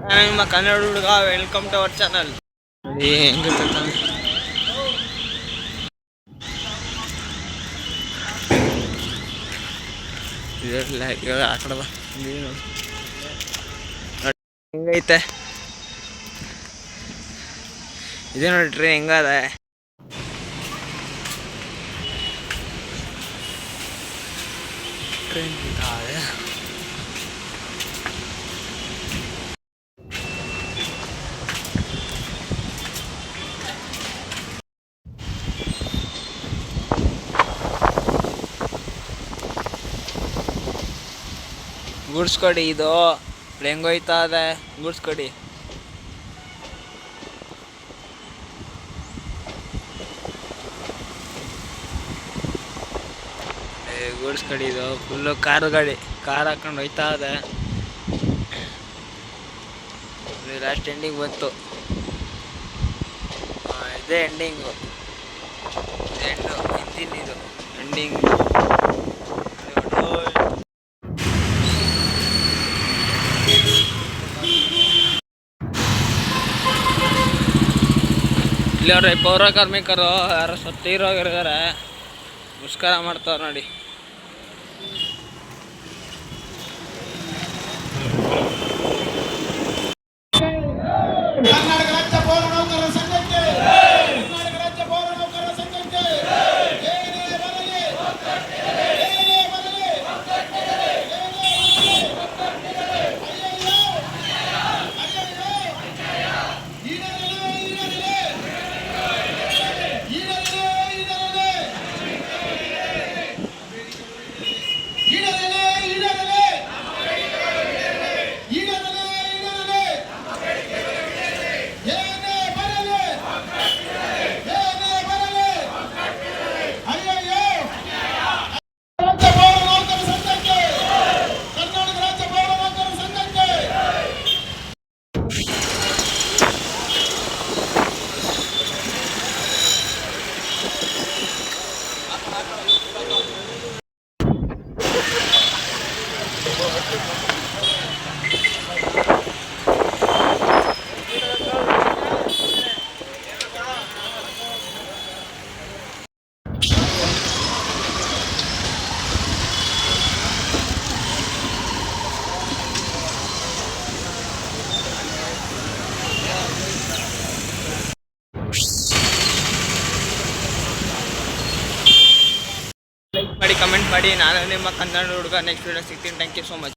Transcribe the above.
ನಾನು ನಿಮ್ಮ ಕನ್ನಡ ಹುಡುಗ. Welcome to our channel. ಹೆಂಗೆ ಇದೆಲ್ಲ ಇವಾಗ ಆ ಕಡೆ ಬಾ. ಹೆಂಗೈತೆ ಇದೇ ನೋಡಿ ಟ್ರೈನ್ ಹೆಂಗದ. ಟ್ರೈನ್ ಗುಡ್ಸ್ಕೊಡಿ. ಇದು ಹೆಂಗೋಯ್ತಾ ಇದೆ ಗುಡ್ಸ್ಕೊಡಿ. ಗುಡ್ಸ್ಕೊಡಿ. ಇದು ಫುಲ್ಲು ಕಾರ್ ಗಾಡಿ, ಕಾರ್ ಹಾಕೊಂಡು ಹೋಯ್ತಾ ಇದೆ. ಲಾಸ್ಟ್ ಎಂಡಿಂಗ್ ಬಂತು. ಇದೇ ಎಂಡಿಂಗು, ಎಂಡು ಹಿಂದಿನ ಇದು ಎಂಡಿಂಗ್. ಇಲ್ಲವ್ರೆ ಪೌರ ಕಾರ್ಮಿಕರು ಯಾರು ಸತ್ತಿರೋಗಿರ್ತಾರೆ, ಮುಷ್ಕರ ಮಾಡ್ತಾವ್ರು ನೋಡಿ. ಲೈಕ್ ಮಾಡಿ, ಕಮೆಂಟ್ ಮಾಡಿ. ನಾನು ನಿಮ್ಮ ಕನ್ನಡ ಹುಡುಗ. ನೆಕ್ಸ್ಟ್ ವಿಡಿಯೋ ಸಿಗ್ತೀನಿ. Thank you so much.